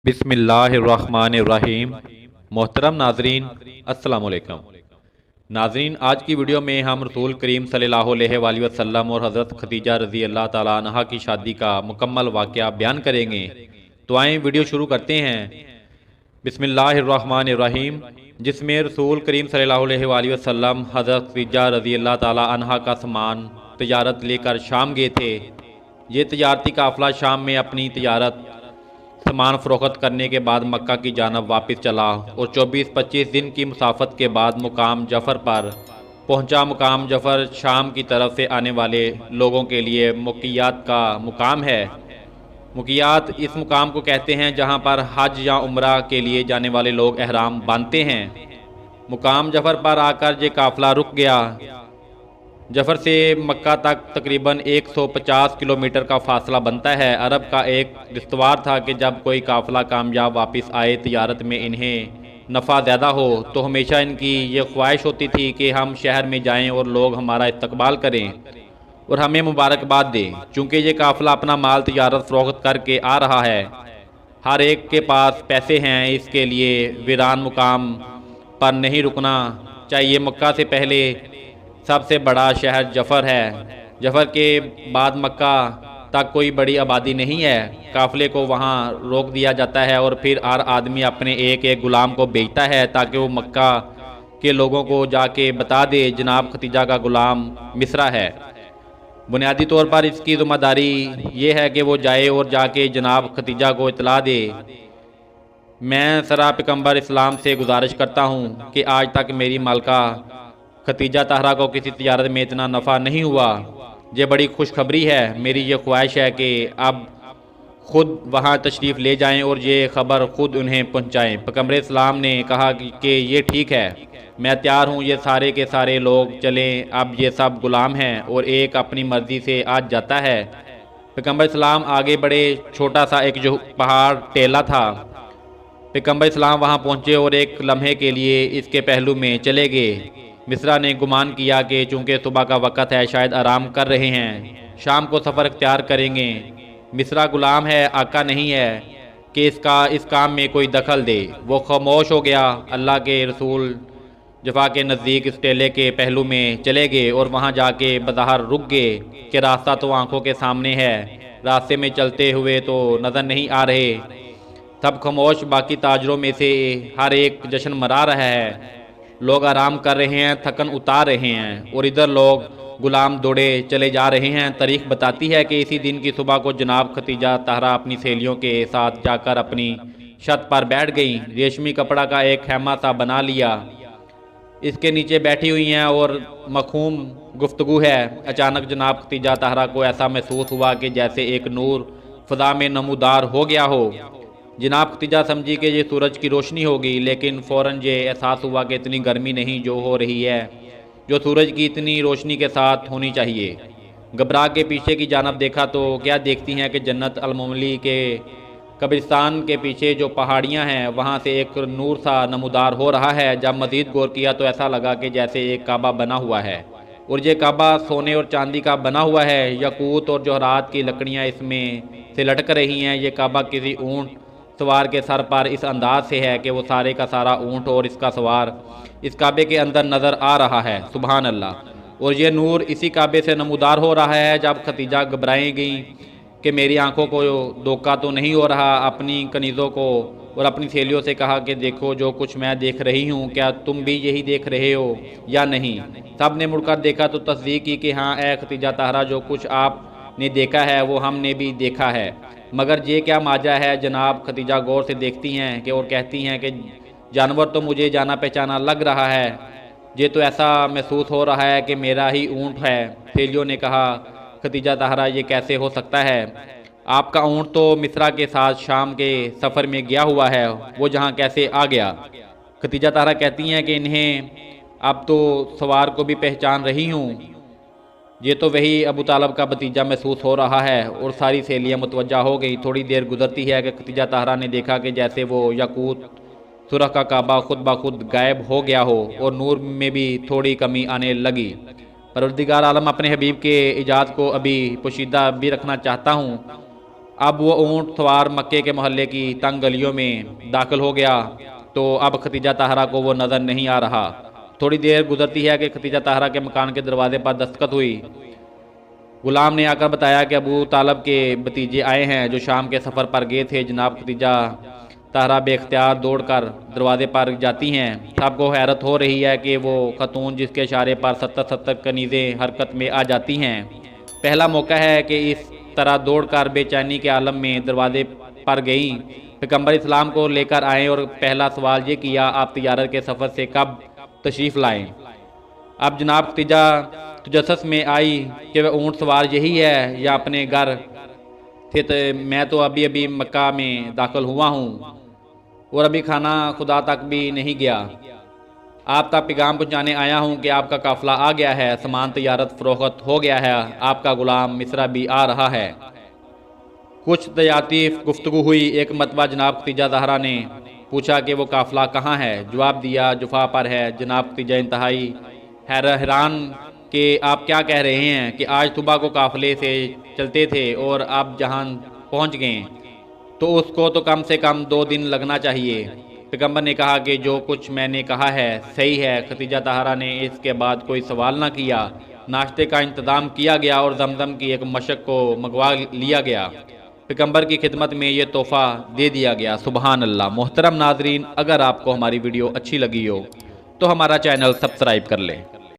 बिस्मिल्लाहिर्रहमानिर्रहीम। मोहतरम नाजरीन, अस्सलाम वालेकुम। नाजरीन, आज की वीडियो में हम रसूल करीम सल्लल्लाहु अलैहि वसल्लम और हज़रत खदीजा रज़ी अल्लाह ताला अन्हा की शादी का मुकम्मल वाक़या बयान करेंगे। तो आएँ वीडियो शुरू करते हैं। बिस्मिल्लाहिर्रहमानिर्रहीम। जिसमें रसूल करीम सल्लल्लाहु अलैहि वसल्लम हज़रत खदीजा रज़ी अल्लाह ताला अन्हा का सामान तजारत लेकर शाम गए थे। ये तजारती काफ़िला शाम में अपनी तजारत सामान फ़रोख्त करने के बाद मक्का की जानब वापस चला और 24-25 दिन की मुसाफत के बाद मुकाम जफ़र पर पहुंचा। मुकाम जफ़र शाम की तरफ से आने वाले लोगों के लिए मुक़ियात का मुकाम है। मुक़ियात इस मुकाम को कहते हैं जहां पर हज या उम्रा के लिए जाने वाले लोग एहराम बांधते हैं। मुकाम जफ़र पर आकर ये काफ़िला रुक गया। जफ़र से मक्का तक तकरीबन 150 किलोमीटर का फासला बनता है। अरब का एक दस्तवार था कि जब कोई काफ़िला कामयाब वापस आए तिजारत में इन्हें नफ़ा ज़्यादा हो तो हमेशा इनकी ये ख्वाहिश होती थी कि हम शहर में जाएं और लोग हमारा इस्तकबाल करें और हमें मुबारकबाद दें। चूँकि ये काफ़िला अपना माल तिजारत फ़रोख्त करके आ रहा है, हर एक के पास पैसे हैं, इसके लिए वीरान मुकाम पर नहीं रुकना चाहिए। मक्का से पहले सबसे बड़ा शहर जफ़र है। जफ़र के बाद मक्का तक कोई बड़ी आबादी नहीं है। काफ़िले को वहाँ रोक दिया जाता है और फिर हर आदमी अपने एक एक गुलाम को बेचता है ताकि वो मक्का के लोगों को जाके बता दे जनाब खदीजा का गुलाम मिस्रा है। बुनियादी तौर पर इसकी ज़िम्मेदारी ये है कि वो जाए और जाके जनाब खदीजा को इतला दे। मैं सरा पैगंबर इस्लाम से गुजारिश करता हूँ कि आज तक मेरी मालका खदीजा तहरा को किसी तिजारत में इतना नफ़ा नहीं हुआ। ये बड़ी खुशखबरी है। मेरी ये ख्वाहिश है कि अब ख़ुद वहाँ तशरीफ़ ले जाएं और ये ख़बर ख़ुद उन्हें पहुँचाएँ। पैगंबर इस्लाम ने कहा कि ये ठीक है, मैं तैयार हूँ। ये सारे के सारे लोग चलें। अब ये सब गुलाम हैं और एक अपनी मर्ज़ी से आज जाता है। पैगंबर इस्लाम आगे बढ़े। छोटा सा एक जो पहाड़ टेला था, पैगंबर इस्लाम वहाँ पहुँचे और एक लम्हे के लिए इसके पहलू में चले गए। मिस्रा ने गुमान किया कि चूँकि सुबह का वक़्त है, शायद आराम कर रहे हैं, शाम को सफ़र इख्तियार करेंगे। मिस्रा गुलाम है, आका नहीं है कि इस काम में कोई दखल दे। वो खामोश हो गया। अल्लाह के रसूल जफ़ा के नज़दीक इस टेले के पहलू में चले गए और वहाँ जाके बज़ाहर रुक गए कि रास्ता तो आँखों के सामने है, रास्ते में चलते हुए तो नज़र नहीं आ रहे। सब खामोश। बाकी ताजरों में से हर एक जश्न मना रहा है। लोग आराम कर रहे हैं, थकन उतार रहे हैं और इधर लोग गुलाम दौड़े चले जा रहे हैं। तारीख बताती है कि इसी दिन की सुबह को जनाब खदीजा तहरा अपनी सहेलियों के साथ जाकर अपनी छत पर बैठ गई। रेशमी कपड़ा का एक खैमा सा बना लिया, इसके नीचे बैठी हुई हैं और मखूम गुफ्तगू है। अचानक जनाब खदीजा तहरा को ऐसा महसूस हुआ कि जैसे एक नूर फ़ज़ा में नमूदार हो गया हो। जनाब खदीजा समझी कि ये सूरज की रोशनी होगी, लेकिन फ़ौरन ये एहसास हुआ कि इतनी गर्मी नहीं जो हो रही है, जो सूरज की इतनी रोशनी के साथ होनी चाहिए। घबरा के पीछे की जानब देखा तो क्या देखती हैं कि जन्नत अलममली के कब्रिस्तान के पीछे जो पहाड़ियां हैं वहां से एक नूर सा नमूदार हो रहा है। जब मज़ीद गौर किया तो ऐसा लगा कि जैसे एक काबा बना हुआ है और ये काबा सोने और चांदी का बना हुआ है। यकूत और जौहरात की लकड़ियाँ इसमें से लटक रही हैं। ये काबा किसी ऊँट सवार के सर पर इस अंदाज से है कि वो सारे का सारा ऊँट और इसका सवार इस काबे के अंदर नज़र आ रहा है। सुभान अल्लाह। और ये नूर इसी काबे से नमूदार हो रहा है। जब खदीजा घबराई गई कि मेरी आंखों को धोखा तो नहीं हो रहा, अपनी कनीज़ों को और अपनी सहेलियों से कहा कि देखो जो कुछ मैं देख रही हूँ, क्या तुम भी यही देख रहे हो या नहीं। सब ने मुड़कर देखा तो तस्दीक की कि हाँ ए खदीजा तहरा, जो कुछ आपने देखा है वो हमने भी देखा है। मगर ये क्या माजा है। जनाब खदीजा गौर से देखती हैं कि और कहती हैं कि जानवर तो मुझे जाना पहचाना लग रहा है, ये तो ऐसा महसूस हो रहा है कि मेरा ही ऊँट है। सहेलियों ने कहा खदीजा तहरा, ये कैसे हो सकता है, आपका ऊँट तो मिस्रा के साथ शाम के सफ़र में गया हुआ है, वो जहाँ कैसे आ गया। खदीजा तहरा कहती हैं कि इन्हें अब तो सवार को भी पहचान रही हूँ, ये तो वही अबू तालब का भतीजा महसूस हो रहा है। और सारी सहेलियाँ मुतवज्जा हो गई। थोड़ी देर गुजरती है कि खदीजा तहरा ने देखा कि जैसे वो यकूत सुरख का काबा खुद ब खुद गायब हो गया हो और नूर में भी थोड़ी कमी आने लगी। परवरदिगार आलम अपने हबीब के इजाज़ को अभी पोशीदा भी रखना चाहता हूँ। अब वो ऊँट सवार मक्के के मोहल्ले की तंग गलियों में दाखिल हो गया तो अब खतीजा ताहरा को वो नज़र नहीं आ रहा। थोड़ी देर गुजरती है कि खतीजा ताहरा के मकान के दरवाजे पर दस्तखत हुई। गुलाम ने आकर बताया कि अबू तालब के भतीजे आए हैं जो शाम के सफ़र पर गए थे। जनाब खतीजा ताहरा बेख्तियार दौड़कर दरवाजे पर जाती हैं। सबको हैरत हो रही है कि वो खतून जिसके इशारे पर 70 कनीज़ें हरकत में आ जाती हैं, पहला मौका है कि इस तरह दौड़कर बेचैनी के आलम में दरवाजे पर गईं। पैगंबर इस्लाम को लेकर आए और पहला सवाल ये किया, आप तिजारत के सफ़र से कब तशरीफ़ लाएँ? अब जनाब खतीजा तजस्सुस में आई कि वह ऊँट सवार यही है या अपने घर थे। तो मैं तो अभी अभी मक्का में दाखिल हुआ हूँ और अभी खाना खुदा तक भी नहीं गया। आप तक पैगाम पहुँचाने आया हूँ कि आपका काफ़िला आ गया है, सामान तजारत फ़रोख्त हो गया है, आपका ग़ुलाम मिस्रा भी आ रहा है। कुछ तजारती गुफ्तगू हुई। एक मरतबा जनाब खतीजा ज़हरा ने पूछा कि वो काफ़िला कहाँ है। जवाब दिया जुफ़ा पर है। जनाब खतीजा इंतहाई हैरान कि आप क्या कह रहे हैं कि आज सुबह को काफ़िले से चलते थे और आप जहाँ पहुँच गए तो उसको तो कम से कम 2 दिन लगना चाहिए। पैगंबर ने कहा कि जो कुछ मैंने कहा है सही है। खतीजा ताहरा ने इसके बाद कोई सवाल ना किया। नाश्ते का इंतज़ाम किया गया और जमजम की एक मशक को मंगवा लिया गया। पैगंबर की खिदमत में ये तोहफ़ा दे दिया गया। सुबहान अल्लाह। मोहतरम नाजरीन, अगर आपको हमारी वीडियो अच्छी लगी हो तो हमारा चैनल सब्सक्राइब कर लें।